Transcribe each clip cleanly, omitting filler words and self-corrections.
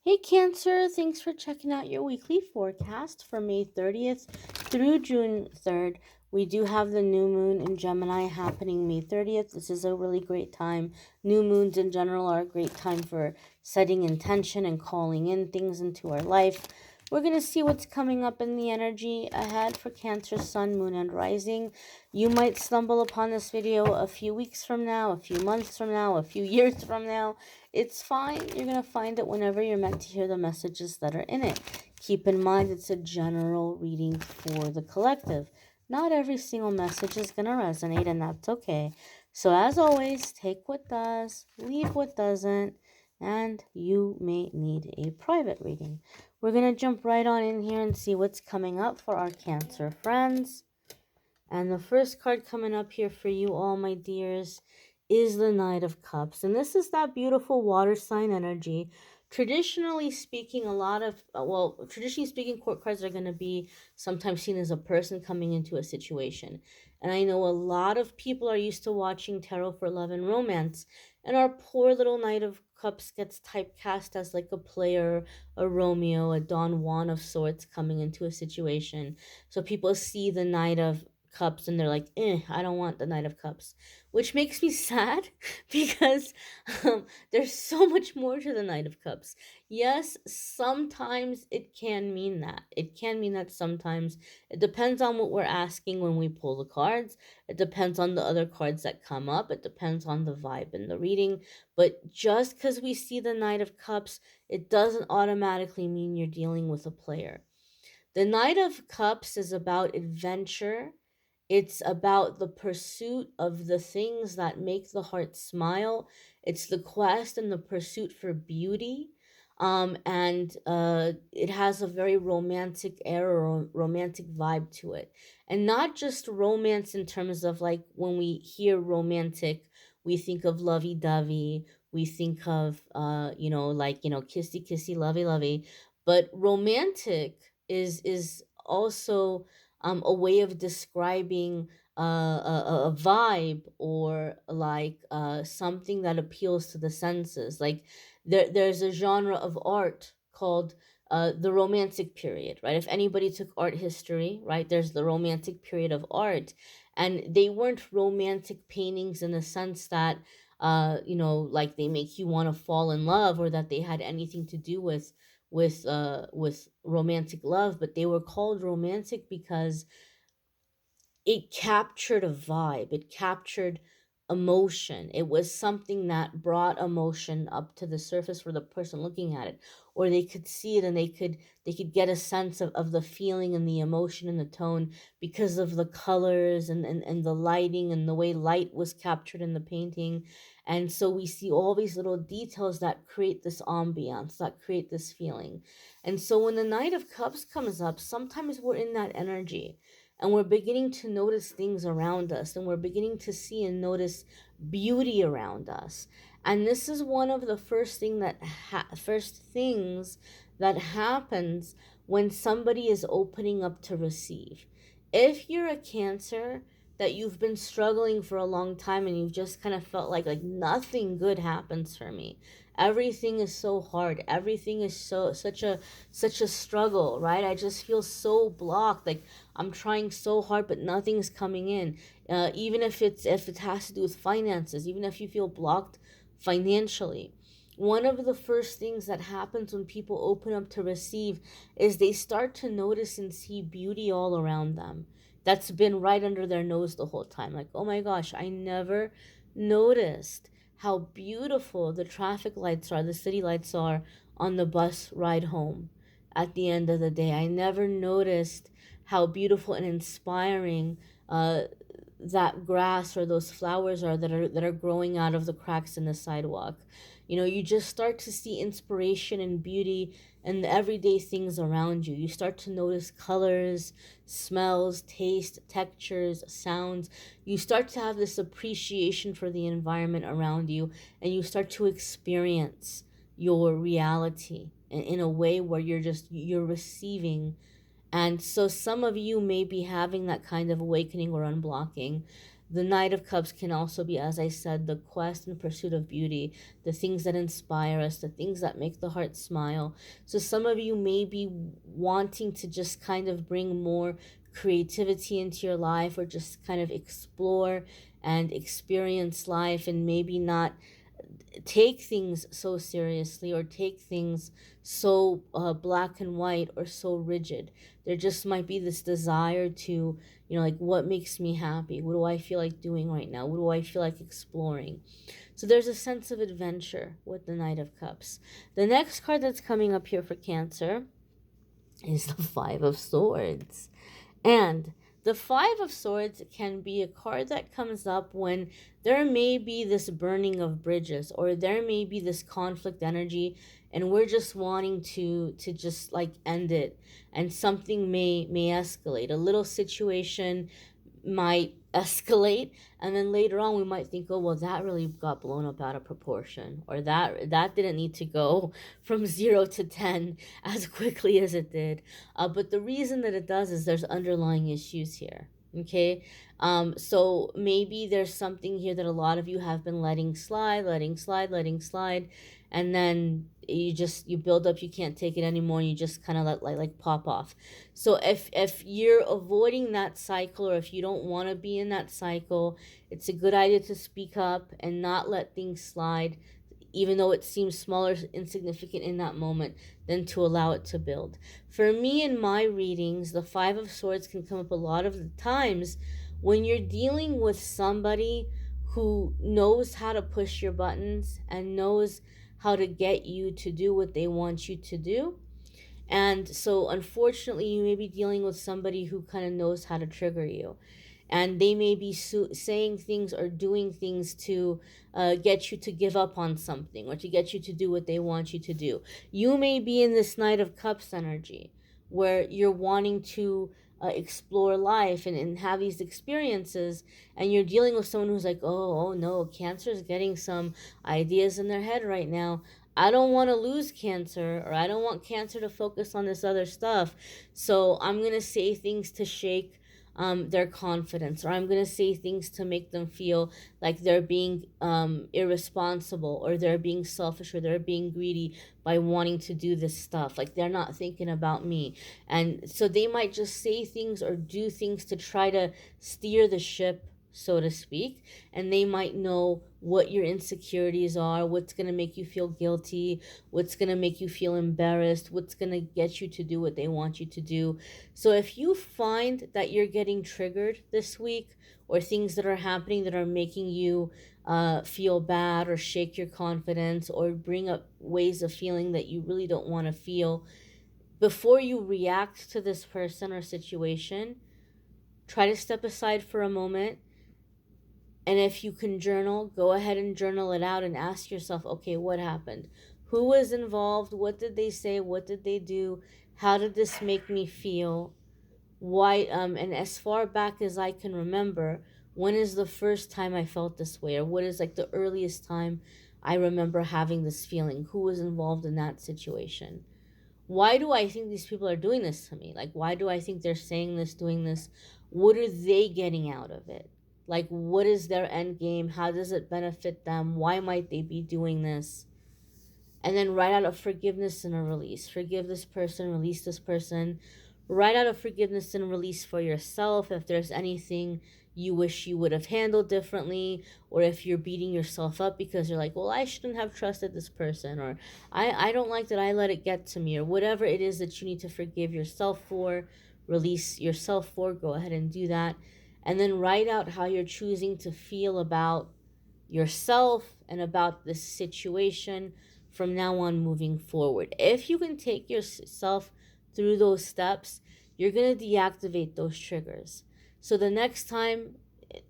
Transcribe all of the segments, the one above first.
Hey Cancer, thanks for checking out your weekly forecast for May 30th through June 3rd. We do have the new moon in Gemini happening May 30th. This is a really great time. New moons in general are a great time for setting intention and calling in things into our life. We're going to see what's coming up in the energy ahead for Cancer, Sun, Moon, and Rising. You might stumble upon this video a few weeks from now, a few months from now, a few years from now. It's fine. You're going to find it whenever you're meant to hear the messages that are in it. Keep in mind it's a general reading for the collective. Not every single message is going to resonate, and that's okay. So as always, take what does, leave what doesn't, and you may need a private reading. We're going to jump right on in here and see what's coming up for our Cancer friends. And the first card coming up here for you all, my dears, is the Knight of Cups. And this is that beautiful water sign energy. Traditionally speaking, traditionally speaking, court cards are going to be sometimes seen as a person coming into a situation. And I know a lot of people are used to watching tarot for love and romance. And our poor little Knight of Cups gets typecast as like a player, a Romeo, a Don Juan of sorts coming into a situation. So people see the Knight of Cups and they're like, I don't want the Knight of Cups, which makes me sad because there's so much more to the Knight of Cups. Yes, sometimes it can mean that. It can mean that sometimes. It depends on what we're asking when we pull the cards. It depends on the other cards that come up. It depends on the vibe in the reading. But just because we see the Knight of Cups, it doesn't automatically mean you're dealing with a player. The Knight of Cups is about adventure. It's about the pursuit of the things that make the heart smile. It's the quest and the pursuit for beauty. And it has a very romantic era, romantic vibe to it. And not just romance in terms of like when we hear romantic, we think of lovey dovey, we think of, kissy kissy, lovey lovey. But romantic is also a way of describing a vibe or like something that appeals to the senses. Like there's a genre of art called the romantic period, right? If anybody took art history, right, there's the romantic period of art, and they weren't romantic paintings in the sense that like they make you want to fall in love or that they had anything to do with romantic love, but they were called romantic because it captured a vibe, it captured emotion. It was something that brought emotion up to the surface for the person looking at it, or they could see it and they could get a sense of the feeling and the emotion and the tone because of the colors and the lighting and the way light was captured in the painting. And so we see all these little details that create this ambiance, that create this feeling. And so when the Knight of Cups comes up, sometimes we're in that energy and we're beginning to notice things around us, and we're beginning to see and notice beauty around us. And this is one of the first things that happens when somebody is opening up to receive. If you're a Cancer that you've been struggling for a long time and you've just kind of felt like nothing good happens for me, everything is so hard, everything is such a struggle, right? I just feel so blocked, like I'm trying so hard but nothing's coming in. Even if it has to do with finances, even if you feel blocked financially, one of the first things that happens when people open up to receive is they start to notice and see beauty all around them that's been right under their nose the whole time. Like, oh my gosh, I never noticed how beautiful the traffic lights are, the city lights are on the bus ride home at the end of the day. I never noticed how beautiful and inspiring that grass or those flowers are that are growing out of the cracks in the sidewalk. You just start to see inspiration and beauty in the everyday things around you. You start to notice colors, smells, taste, textures, sounds. You start to have this appreciation for the environment around you, and you start to experience your reality in a way where you're receiving. And so some of you may be having that kind of awakening or unblocking. The Knight of Cups can also be, as I said, the quest and pursuit of beauty, the things that inspire us, the things that make the heart smile. So some of you may be wanting to just kind of bring more creativity into your life, or just kind of explore and experience life, and maybe not take things so seriously, or take things so black and white, or so rigid. There just might be this desire to, like, what makes me happy? What do I feel like doing right now? What do I feel like exploring? So there's a sense of adventure with the Knight of Cups. The next card that's coming up here for Cancer is the Five of Swords. And the Five of Swords can be a card that comes up when there may be this burning of bridges, or there may be this conflict energy, and we're just wanting to just like end it, and something may escalate. A little situation might escalate, and then later on we might think, oh well, that really got blown up out of proportion, or that didn't need to go from 0 to 10 as quickly as it did. But the reason that it does is there's underlying issues here. Okay. So maybe there's something here that a lot of you have been letting slide, and then you build up, you can't take it anymore, and you just kind of let like pop off. So if you're avoiding that cycle, or if you don't want to be in that cycle, it's a good idea to speak up and not let things slide, even though it seems smaller, insignificant in that moment, than to allow it to build. For me, in my readings, the Five of Swords can come up a lot of the times when you're dealing with somebody who knows how to push your buttons and knows how to get you to do what they want you to do. And so, unfortunately, you may be dealing with somebody who kind of knows how to trigger you. And they may be saying things or doing things to get you to give up on something, or to get you to do what they want you to do. You may be in this Knight of Cups energy where you're wanting to explore life and have these experiences, and you're dealing with someone who's like, oh no, Cancer is getting some ideas in their head right now. I don't want to lose Cancer, or I don't want Cancer to focus on this other stuff. So I'm going to say things to shake their confidence, or I'm going to say things to make them feel like they're being irresponsible, or they're being selfish, or they're being greedy by wanting to do this stuff. Like, they're not thinking about me. And so they might just say things or do things to try to steer the ship, so to speak. And they might know what your insecurities are, what's going to make you feel guilty, what's going to make you feel embarrassed, what's going to get you to do what they want you to do. So if you find that you're getting triggered this week, or things that are happening that are making you feel bad, or shake your confidence, or bring up ways of feeling that you really don't want to feel, before you react to this person or situation, try to step aside for a moment. And if you can journal, go ahead and journal it out, and ask yourself, okay, what happened? Who was involved? What did they say? What did they do? How did this make me feel? Why? And as far back as I can remember, when is the first time I felt this way? Or what is like the earliest time I remember having this feeling? Who was involved in that situation? Why do I think these people are doing this to me? Like, why do I think they're saying this, doing this? What are they getting out of it? Like, what is their end game? How does it benefit them? Why might they be doing this? And then write out a forgiveness and a release. Forgive this person, release this person. Write out a forgiveness and release for yourself if there's anything you wish you would have handled differently, or if you're beating yourself up because you're like, well, I shouldn't have trusted this person, or I don't like that I let it get to me, or whatever it is that you need to forgive yourself for, release yourself for, go ahead and do that. And then write out how you're choosing to feel about yourself and about this situation from now on moving forward. If you can take yourself through those steps, you're going to deactivate those triggers. So the next time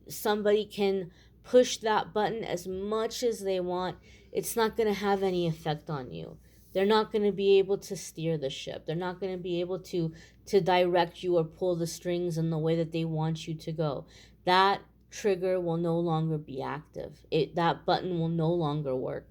somebody can push that button as much as they want, it's not going to have any effect on you. They're not going to be able to steer the ship. They're not going to be able to direct you or pull the strings in the way that they want you to go. That trigger will no longer be active. That button will no longer work.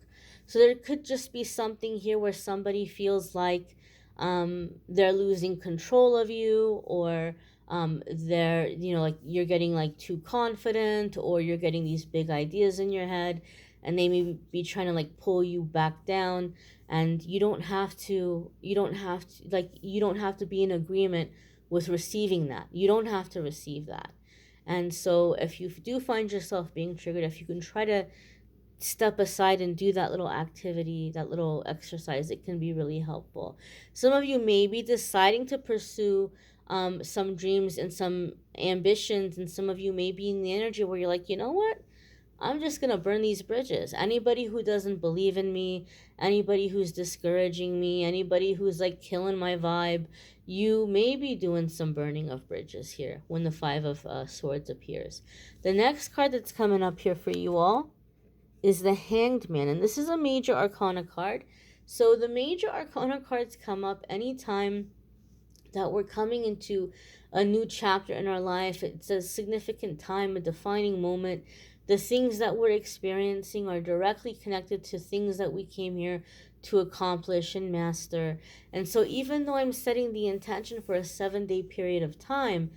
So there could just be something here where somebody feels like they're losing control of you, or They're, like you're getting like too confident, or you're getting these big ideas in your head, and they may be trying to like pull you back down. And you don't have to be in agreement with receiving that. You don't have to receive that. And so if you do find yourself being triggered, if you can try to step aside and do that little activity, that little exercise, it can be really helpful. Some of you may be deciding to pursue some dreams and some ambitions, and some of you may be in the energy where you're like, you know what? I'm just going to burn these bridges. Anybody who doesn't believe in me, anybody who's discouraging me, anybody who's like killing my vibe, you may be doing some burning of bridges here when the Five of Swords appears. The next card that's coming up here for you all is the Hanged Man, and this is a major arcana card. So the major arcana cards come up anytime that we're coming into a new chapter in our life. It's a significant time, a defining moment. The things that we're experiencing are directly connected to things that we came here to accomplish and master. And so even though I'm setting the intention for a 7-day period of time,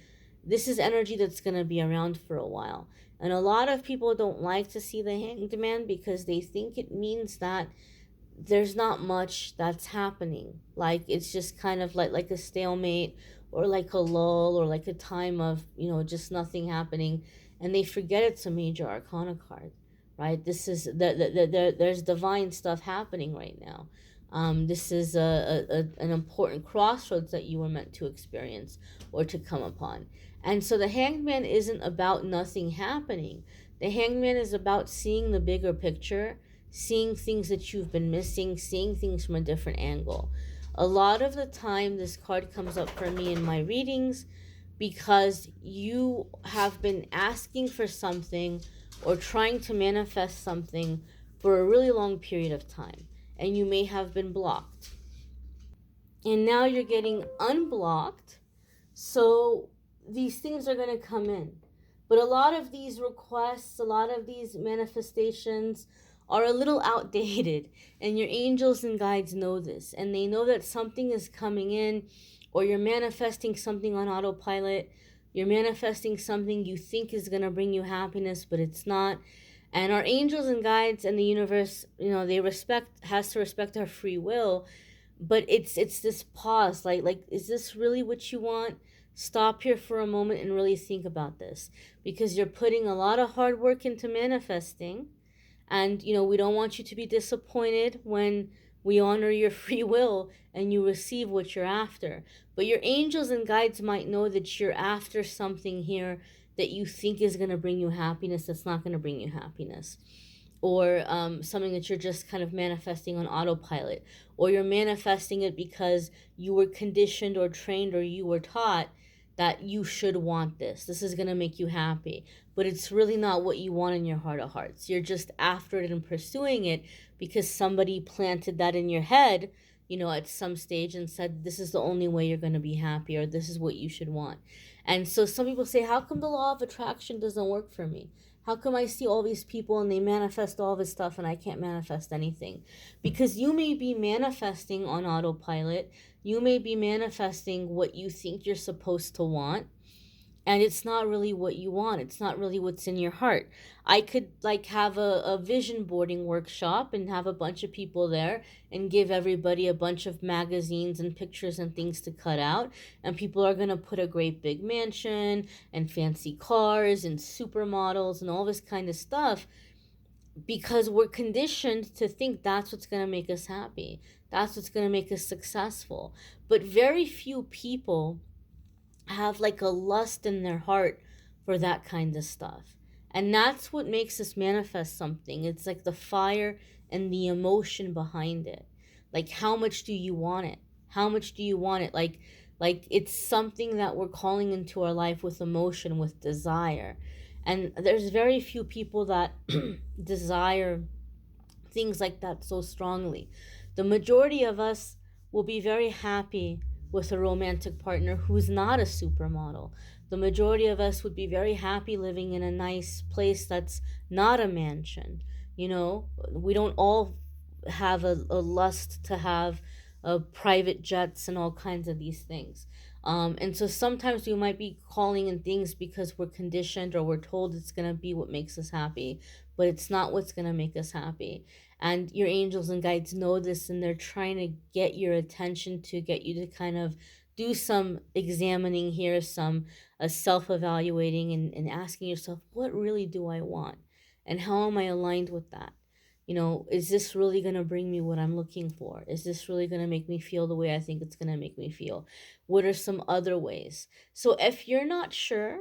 this is energy that's going to be around for a while. And a lot of people don't like to see the Hanged Man because they think it means that there's not much that's happening. Like it's just kind of like a stalemate, or like a lull, or like a time of, just nothing happening. And they forget it's a major arcana card, right? This is there's divine stuff happening right now. This is an important crossroads that you were meant to experience or to come upon. And so the Hanged Man isn't about nothing happening. The Hanged Man is about seeing the bigger picture, seeing things that you've been missing, seeing things from a different angle. A lot of the time, this card comes up for me in my readings because you have been asking for something or trying to manifest something for a really long period of time, and you may have been blocked. And now you're getting unblocked, so these things are going to come in. But a lot of these requests, a lot of these manifestations are a little outdated, and your angels and guides know this, and they know that something is coming in, or you're manifesting something on autopilot. You're manifesting something you think is going to bring you happiness, but it's not. And our angels and guides and the universe, they has to respect our free will, but it's this pause, like is this really what you want? Stop here for a moment and really think about this, because you're putting a lot of hard work into manifesting. And we don't want you to be disappointed when we honor your free will and you receive what you're after. But your angels and guides might know that you're after something here that you think is going to bring you happiness that's not going to bring you happiness. Or something that you're just kind of manifesting on autopilot. Or you're manifesting it because you were conditioned or trained, or you were taught that you should want this. This is going to make you happy. But it's really not what you want in your heart of hearts. You're just after it and pursuing it because somebody planted that in your head, at some stage, and said, this is the only way you're going to be happy, or this is what you should want. And so some people say, how come the law of attraction doesn't work for me? How come I see all these people and they manifest all this stuff and I can't manifest anything? Because you may be manifesting on autopilot. You may be manifesting what you think you're supposed to want, and it's not really what you want. It's not really what's in your heart. I could have a vision boarding workshop and have a bunch of people there and give everybody a bunch of magazines and pictures and things to cut out, and people are going to put a great big mansion and fancy cars and supermodels and all this kind of stuff, because we're conditioned to think that's what's going to make us happy. That's what's going to make us successful. But very few people have like a lust in their heart for that kind of stuff. And that's what makes us manifest something. It's like the fire and the emotion behind it. Like, how much do you want it? How much do you want it? Like it's something that we're calling into our life with emotion, with desire. And there's very few people that desire things like that so strongly. The majority of us will be very happy with a romantic partner who's not a supermodel. The majority of us would be very happy living in a nice place that's not a mansion. We don't all have a lust to have private jets and all kinds of these things. And so sometimes we might be calling in things because we're conditioned or we're told it's going to be what makes us happy, but it's not what's going to make us happy. And your angels and guides know this, and they're trying to get your attention to get you to kind of do some examining here, some self evaluating, and asking yourself, what really do I want? And how am I aligned with that? Is this really going to bring me what I'm looking for? Is this really going to make me feel the way I think it's going to make me feel? What are some other ways? So if you're not sure,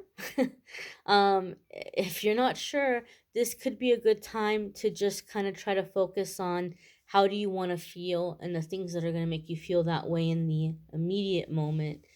this could be a good time to just kind of try to focus on how do you want to feel and the things that are going to make you feel that way in the immediate moment.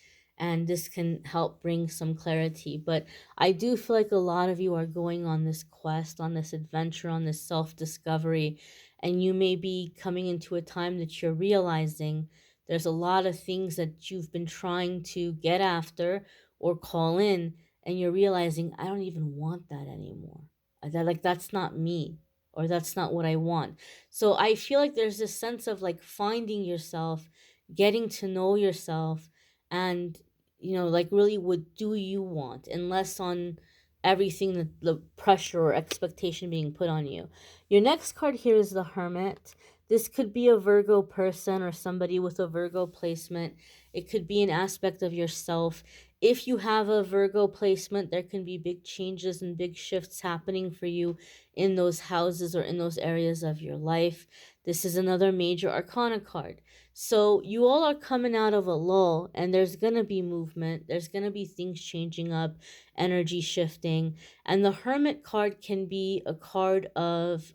And this can help bring some clarity. But I do feel like a lot of you are going on this quest, on this adventure, on this self discovery, and you may be coming into a time that you're realizing there's a lot of things that you've been trying to get after or call in, and you're realizing, I don't even want that anymore. That's not me, or that's not what I want. So I feel like there's this sense of like finding yourself, getting to know yourself, and like really what do you want, and less on everything that the pressure or expectation being put on you. Your next card here is the Hermit. This could be a Virgo person or somebody with a Virgo placement. It could be an aspect of yourself. If you have a Virgo placement, there can be big changes and big shifts happening for you in those houses or in those areas of your life. This is another major arcana card. So you all are coming out of a lull, and there's going to be movement. There's going to be things changing up, energy shifting. And the Hermit card can be a card of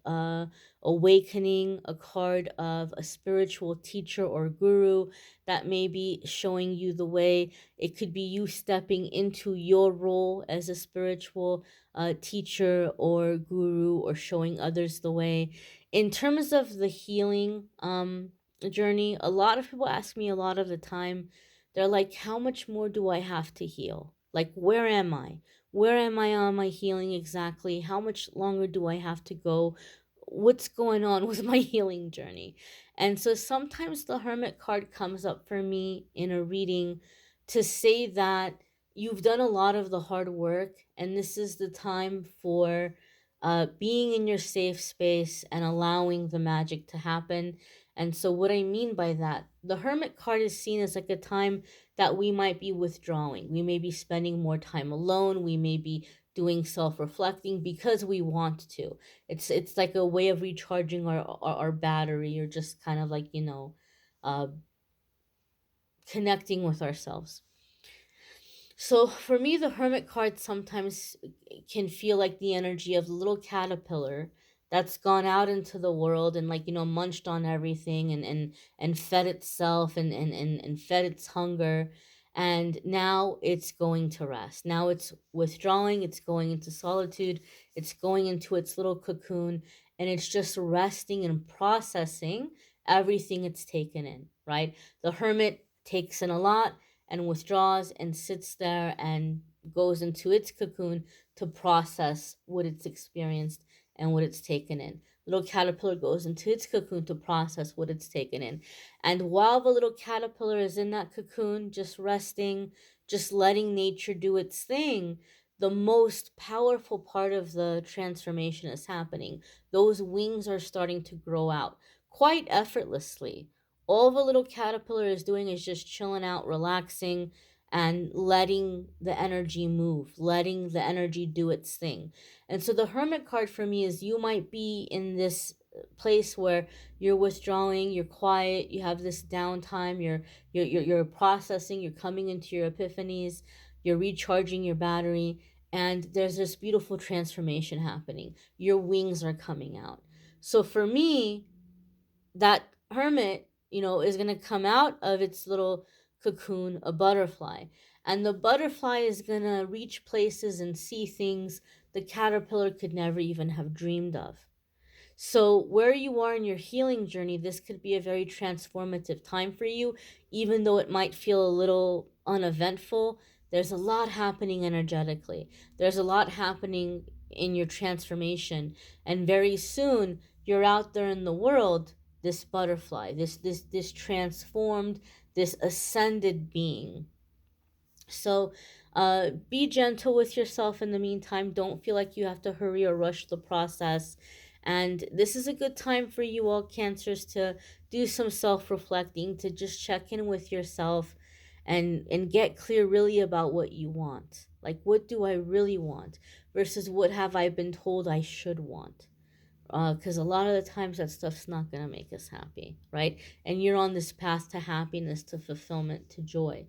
awakening, a card of a spiritual teacher or guru that may be showing you the way. It could be you stepping into your role as a spiritual teacher or guru, or showing others the way. In terms of the healing journey, a lot of people ask me a lot of the time, they're like, how much more do I have to heal? Like, where am I? Where am I on my healing exactly? How much longer do I have to go? What's going on with my healing journey? And so sometimes the Hermit card comes up for me in a reading to say that you've done a lot of the hard work, and this is the time for being in your safe space and allowing the magic to happen. And so, what I mean by that, the Hermit card is seen as like a time that we might be withdrawing. We may be spending more time alone. We may be doing self-reflecting because we want to. It's like a way of recharging our battery, or just kind of like, uh, connecting with ourselves. So for me, the Hermit card sometimes can feel like the energy of the little caterpillar that's gone out into the world and, like, munched on everything, and fed itself, and fed its hunger. And now it's going to rest. Now it's withdrawing, it's going into solitude, it's going into its little cocoon, and it's just resting and processing everything it's taken in, right? The hermit takes in a lot and withdraws and sits there and goes into its cocoon to process what it's experienced and what it's taken in. Little caterpillar goes into its cocoon to process what it's taken in. And while the little caterpillar is in that cocoon, just resting, just letting nature do its thing, the most powerful part of the transformation is happening. Those wings are starting to grow out quite effortlessly. All the little caterpillar is doing is just chilling out, relaxing, and letting the energy move, letting the energy do its thing. And so the hermit card for me is, you might be in this place where you're withdrawing, you're quiet, you have this downtime, you're processing, you're coming into your epiphanies, you're recharging your battery, and there's this beautiful transformation happening. Your wings are coming out. So for me, that hermit, is going to come out of its little cocoon, a butterfly. And the butterfly is going to reach places and see things the caterpillar could never even have dreamed of. So, where you are in your healing journey, this could be a very transformative time for you, even though it might feel a little uneventful. There's a lot happening energetically, there's a lot happening in your transformation, and very soon you're out there in the world, this butterfly, this transformed, this ascended being. So be gentle with yourself in the meantime. Don't feel like you have to hurry or rush the process. And this is a good time for you all cancers to do some self-reflecting, to just check in with yourself and get clear really about what you want. Like, what do I really want versus what have I been told I should want? Because a lot of the times that stuff's not going to make us happy, right? And you're on this path to happiness, to fulfillment, to joy.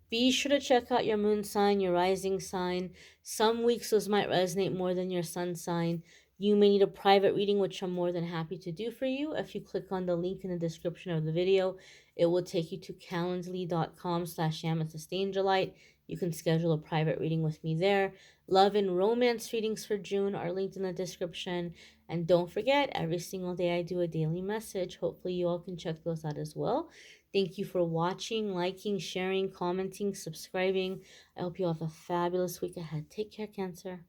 Be sure to check out your moon sign, your rising sign. Some weeks those might resonate more than your sun sign. You may need a private reading, which I'm more than happy to do for you. If you click on the link in the description of the video, it will take you to calendly.com/amethystangelite. You can schedule a private reading with me there. Love and romance readings for June are linked in the description. And don't forget, every single day I do a daily message. Hopefully you all can check those out as well. Thank you for watching, liking, sharing, commenting, subscribing. I hope you have a fabulous week ahead. Take care, Cancer.